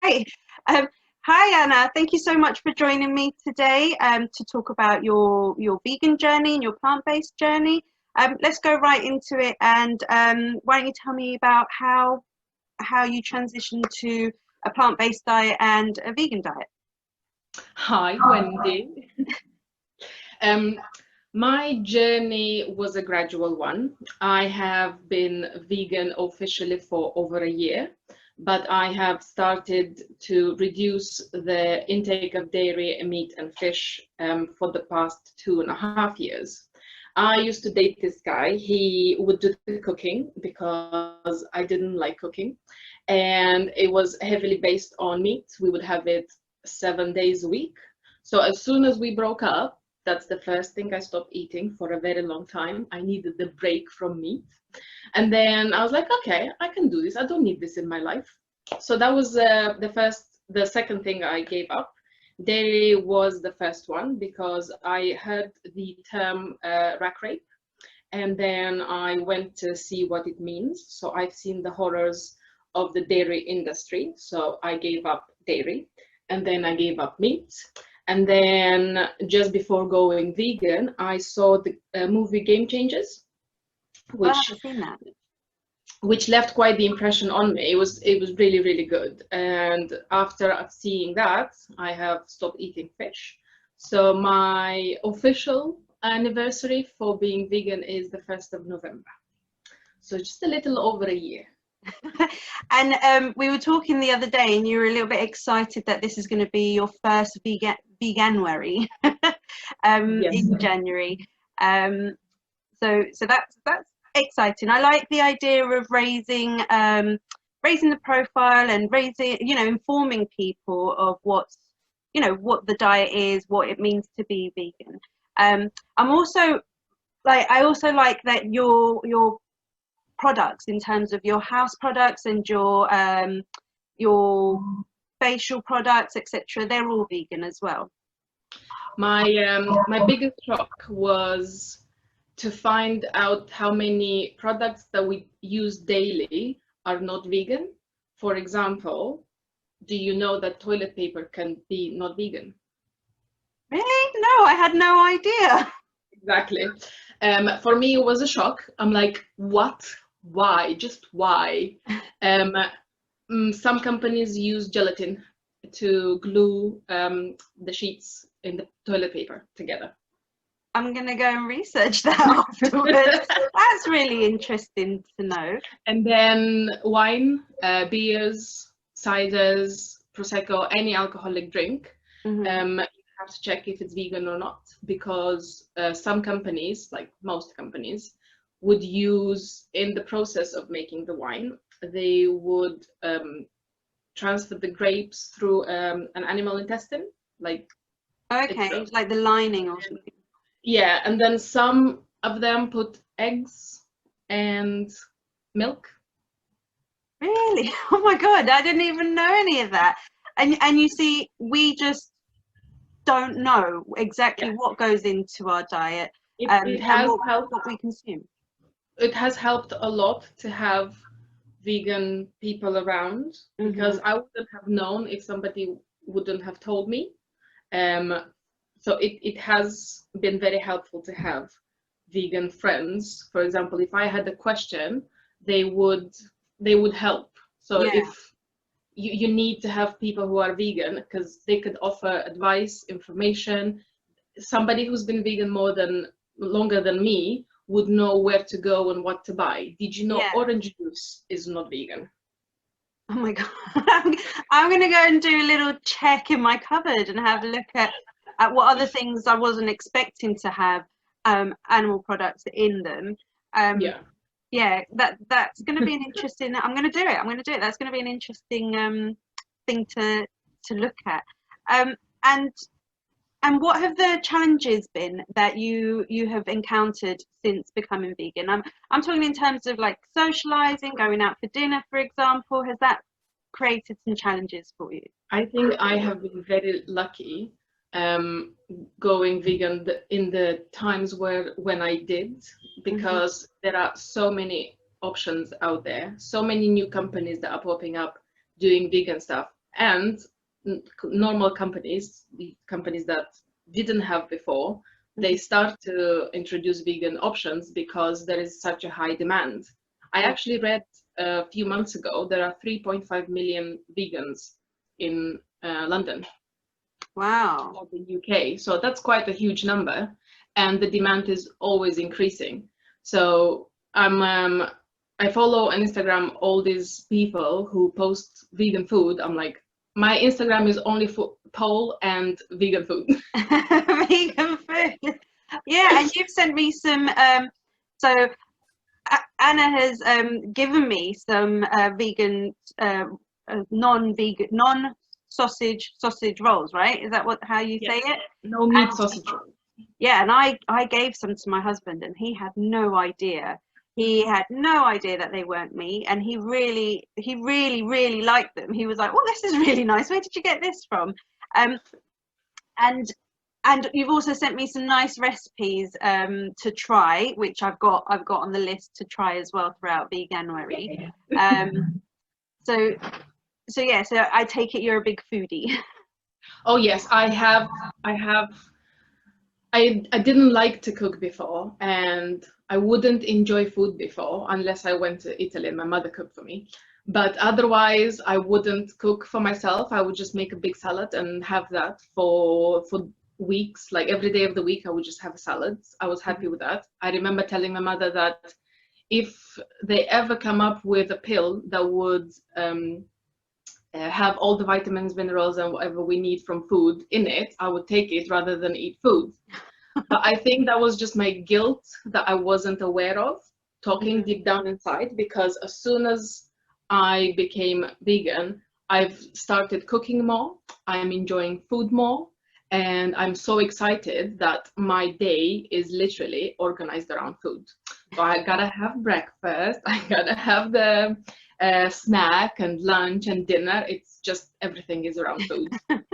Great. Um, Hi, Anna. Thank you so much for joining me today to talk about your vegan journey and your plant-based journey. Let's go right into it. And why don't you tell me about how you transitioned to a plant-based diet and a vegan diet? Hi, Wendy. Um, my journey was a gradual one. I have been vegan officially for over a year, but I have started to reduce the intake of dairy, meat, and fish for the past 2.5 years. I used to date this guy. He would do the cooking because I didn't like cooking, and it was heavily based on meat. We would have it 7 days a week. So as soon as we broke up, that's the first thing I stopped eating for a very long time. I needed the break from meat. And then I was like, okay, I can do this. I don't need this in my life. So that was the first. The second thing I gave up. Dairy was the first one because I heard the term rack rape, and then I went to see what it means. So I've seen the horrors of the dairy industry. So I gave up dairy, and then I gave up meat. And then just before going vegan, I saw the movie Game Changers, Oh, I which haven't seen that. left quite the impression on me. It was really, really good. And after seeing that, I have stopped eating fish. So my official anniversary for being vegan is the 1st of November. So just a little over a year. And we were talking the other day, and you were a little bit excited that this is going to be your first Veganuary Yes. in January. So that's exciting. I like the idea of raising the profile and informing people of what the diet is, what it means to be vegan. I'm also I also like that your products, in terms of your house products and your facial products, etc., they're all vegan as well. My biggest shock was to find out how many products that we use daily are not vegan. For example, do you know that toilet paper can be not vegan? Really? No, I had no idea. Exactly. For me, it was a shock. I'm like, what? Why? Just why? Um, some companies use gelatin to glue the sheets in the toilet paper together. I'm gonna go and research that afterwards. That's really interesting to know. And then wine, beers, ciders, prosecco, any alcoholic drink, Hmm. you have to check if it's vegan or not, because some companies, like most companies, would use, in the process of making the wine, they would transfer the grapes through an animal intestine, like it's Okay, like the lining or something. yeah, and then some of them put eggs and milk. Really? Oh my God, I didn't even know any of that. And you see, we just don't know exactly Yeah, what goes into our diet, it and has helped. what we consume. It has helped a lot to have vegan people around, Hmm. because I wouldn't have known if somebody wouldn't have told me. So it has been very helpful to have vegan friends. For example, if I had a question, they would they would help. So Yeah, if you need to have people who are vegan, because they could offer advice, information. Somebody who's been vegan longer than me would know where to go and what to buy. Did you know yeah. orange juice is not vegan? Oh my God. I'm gonna go and do a little check in my cupboard and have a look at what other things I wasn't expecting to have animal products in them. Um, Yeah. yeah, that's going to be an interesting. I'm going to do it. I'm going to do it. That's going to be an interesting thing to look at. Um, and and what have the challenges been that you have encountered since becoming vegan? I'm talking in terms of like socializing, going out for dinner, for example. Has that created some challenges for you? I think I have been very lucky um, going vegan in the times when I did, Hmm. because there are so many options out there, so many new companies that are popping up doing vegan stuff. And normal companies, the companies that didn't have before, they start to introduce vegan options because there is such a high demand. I actually read a few months ago there are 3.5 million vegans in London Wow. or the UK. So that's quite a huge number, and the demand is always increasing. So I follow on Instagram all these people who post vegan food. I'm like, my Instagram is only for pole and vegan food. Vegan food. Yeah, and you've sent me some. So Anna has given me some vegan, non-vegan, non-sausage rolls. Right? Is that how you say it? No meat And sausage roll. yeah, and I gave some to my husband, and he had no idea. He had no idea that they weren't meat, and he really liked them. He was like, "Oh, this is really nice. Where did you get this from?" Um, and and you've also sent me some nice recipes to try, which I've got on the list to try as well throughout Veganuary. So yeah, so I take it you're a big foodie. Oh yes, I didn't like to cook before, and I wouldn't enjoy food before unless I went to Italy and my mother cooked for me. But otherwise, I wouldn't cook for myself. I would just make a big salad and have that for weeks. Like every day of the week, I would just have a salad. I was happy with that. I remember telling my mother that if they ever come up with a pill that would have all the vitamins, minerals, and whatever we need from food in it, I would take it rather than eat food. But I think that was just my guilt that I wasn't aware of, talking deep down inside, because as soon as I became vegan, I've started cooking more, I'm enjoying food more, and I'm so excited that my day is literally organized around food. So I gotta have breakfast, I gotta have the snack and lunch and dinner. It's just everything is around food. But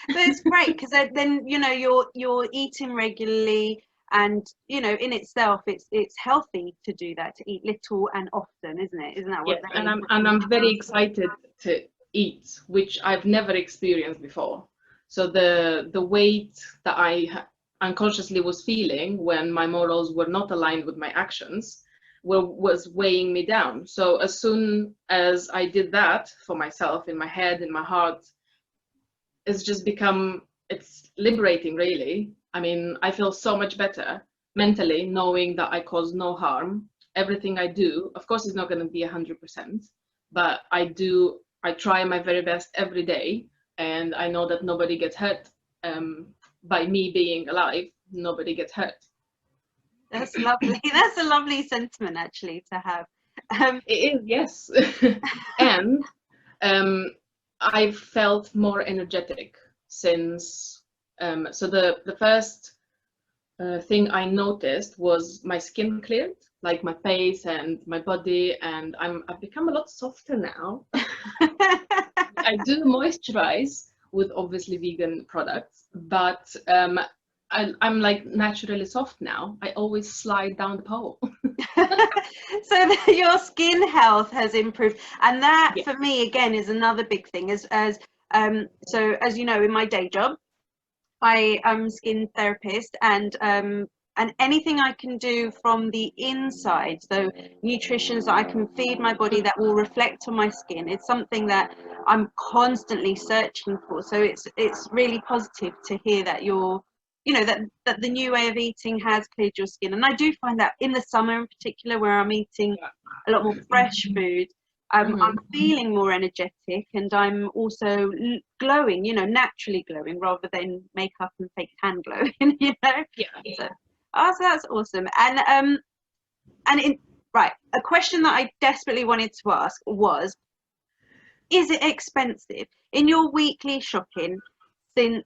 it's great because then you know you're eating regularly, and you know in itself it's healthy to do that, to eat little and often, isn't it? Isn't that what Yes, they and I'm very excited to eat, which I've never experienced before. So the weight that unconsciously was feeling when my morals were not aligned with my actions was weighing me down. So as soon as I did that for myself, in my head, in my heart, it's liberating, really. I mean, I feel so much better mentally knowing that I cause no harm. Everything I do, of course, is not going to be 100%, but I try my very best every day, and I know that nobody gets hurt by me being alive. Nobody gets hurt. That's lovely. That's a lovely sentiment actually to have. It is, yes. And I've felt more energetic since. So the first thing I noticed was my skin cleared, like my face and my body, and I've become a lot softer now. I do moisturize with obviously vegan products, but I'm like naturally soft now. I always slide down the pole. So your skin health has improved, and that Yeah. for me again is another big thing. So as you know, in my day job, I am skin therapist, and anything I can do from the inside, so nutritions that I can feed my body that will reflect on my skin, it's something that I'm constantly searching for. So it's really positive to hear that that the new way of eating has cleared your skin. And I do find that in the summer in particular, where I'm eating a lot more fresh food, I'm feeling more energetic, and I'm also glowing, naturally glowing rather than makeup and fake tan glowing. Yeah. So, so that's awesome. Right, a question that I desperately wanted to ask was, is it expensive in your weekly shopping, since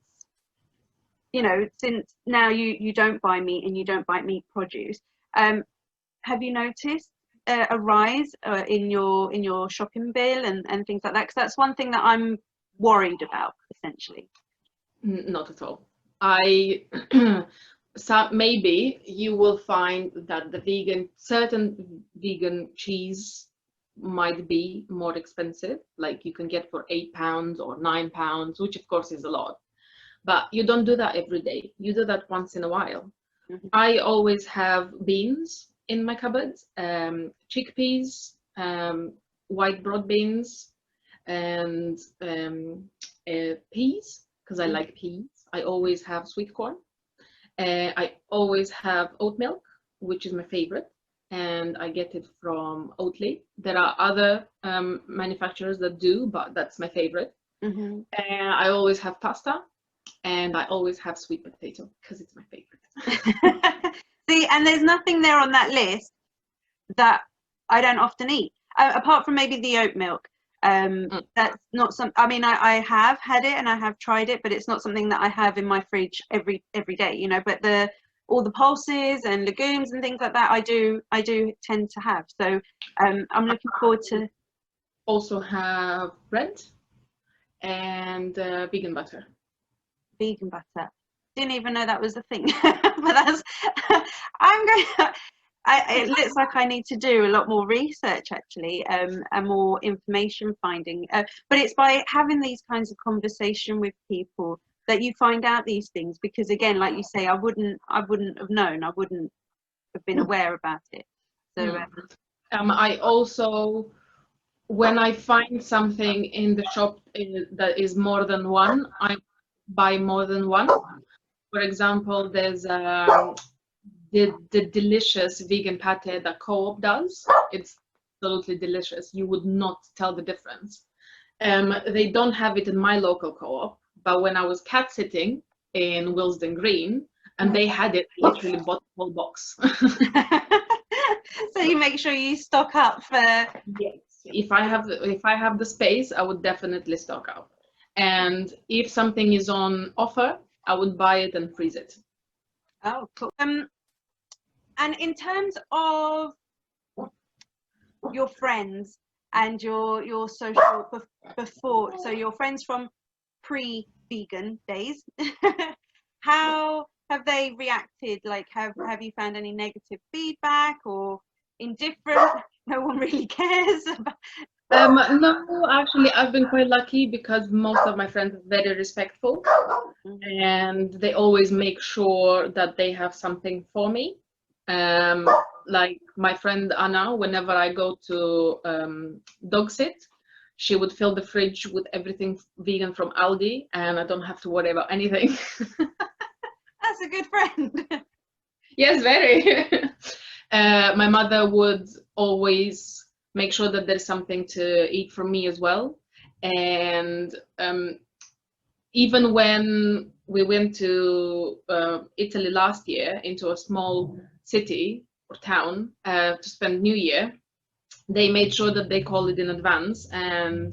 since now you don't buy meat and you don't buy meat produce? Have you noticed a rise in your shopping bill and things like that? Because that's one thing that I'm worried about, essentially. Not at all. So maybe you will find that certain vegan cheese might be more expensive, like you can get for £8 or £9, which of course is a lot. But you don't do that every day. You do that once in a while. Mhm. I always have beans in my cupboard, chickpeas, white broad beans, and peas, because I like peas. I always have sweet corn. I always have oat milk, which is my favorite, and I get it from Oatly. There are other manufacturers that do, but that's my favorite. Mhm. I always have pasta, and I always have sweet potato because it's my favorite. See, and there's nothing there on that list that I don't often eat, apart from maybe the oat milk. That's not some. I mean, I have had it and I have tried it, but it's not something that I have in my fridge every day. You know, but all the pulses and legumes and things like that, I do tend to have. So I'm looking forward to. Also have bread and vegan butter. Vegan butter. Didn't even know that was a thing. But that's I'm going. It looks like I need to do a lot more research actually, and more information finding. But it's by having these kinds of conversation with people that you find out these things. Because again, like you say, I wouldn't have known. I wouldn't have been aware about it. So I also, when I find something in the shop that is more than one, I buy more than one. For example, there's the delicious vegan pate that Co-op does. It's absolutely delicious. You would not tell the difference. They don't have it in my local Co-op, but when I was cat sitting in Willesden Green and they had it, I literally bought the whole box. so you make sure you stock up for. Yes, if I have the space, I would definitely stock up. And if something is on offer, I would buy it and freeze it. Oh, cool. And in terms of your friends and your social before, so your friends from pre-vegan days, how have they reacted? Like, have you found any negative feedback or indifferent? No one really cares about. No, actually, I've been quite lucky because most of my friends are very respectful and they always make sure that they have something for me. Like my friend Anna, whenever I go to dog sit, she would fill the fridge with everything vegan from Aldi and I don't have to worry about anything. That's a good friend. Yes, very. My mother would always make sure that there's something to eat for me as well. And even when we went to Italy last year, into a small city or town to spend New Year, they made sure that they called it in advance and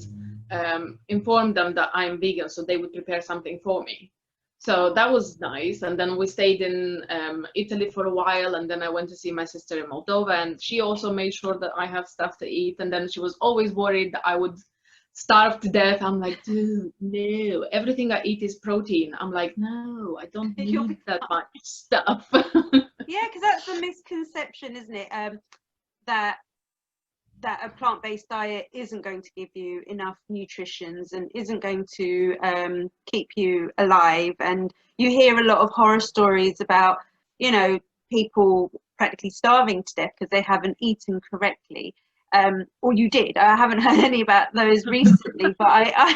informed them that I'm vegan, so they would prepare something for me. So that was nice. And then we stayed in Italy for a while, and then I went to see my sister in Moldova, and she also made sure that I have stuff to eat. And then she was always worried that I would starve to death. I'm like, dude, no, everything I eat is protein. I'm like, no, I don't need that much stuff. Yeah, because that's the misconception, isn't it? That a plant-based diet isn't going to give you enough nutritions and isn't going to keep you alive. And you hear a lot of horror stories about, you know, people practically starving to death because they haven't eaten correctly. Or you did. I haven't heard any about those recently, but I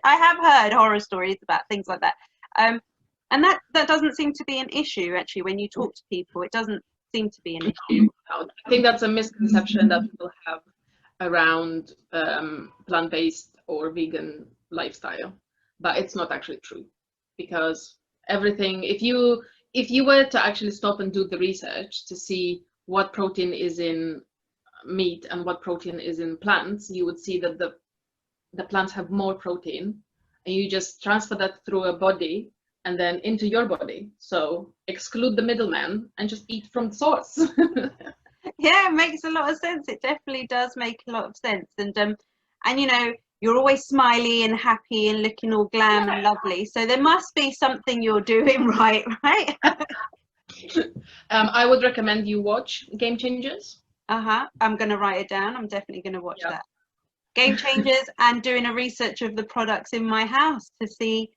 have heard horror stories about things like that. And that doesn't seem to be an issue actually when you talk to people. It doesn't seem to be an issue. I think that's a misconception that people have around plant-based or vegan lifestyle, but it's not actually true, because everything, if you were to actually stop and do the research to see what protein is in meat and what protein is in plants, you would see that the plants have more protein, and you just transfer that through a body and then into your body. So exclude the middleman and just eat from the source. Yeah, it makes a lot of sense. It definitely does make a lot of sense. And you know, you're always smiley and happy and looking all glam and lovely. So there must be something you're doing right, right? I would recommend you watch Game Changers. I'm going to write it down. I'm definitely going to watch Yeah. that. Game Changers, and doing a research of the products in my house to see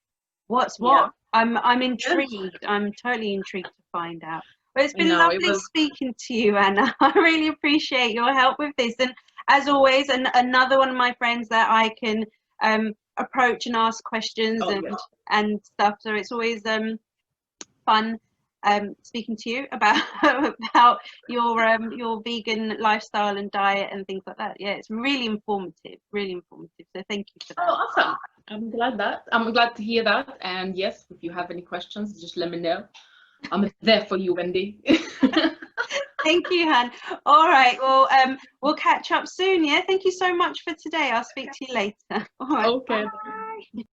what's what. I'm intrigued. I'm totally intrigued to find out. Well, it's been No, it lovely was. speaking to you, Anna. I really appreciate your help with this. And as always, another one of my friends that I can approach and ask questions Oh, yeah. and stuff. So it's always fun speaking to you about about your vegan lifestyle and diet and things like that. Yeah, it's really informative, really informative. So thank you for that. Oh, awesome. I'm glad to hear that. And yes, if you have any questions, just let me know. I'm there for you, Wendy. Thank you, Han. All right, well, we'll catch up soon. Yeah, thank you so much for today. I'll speak to you later. All right. Okay. Bye.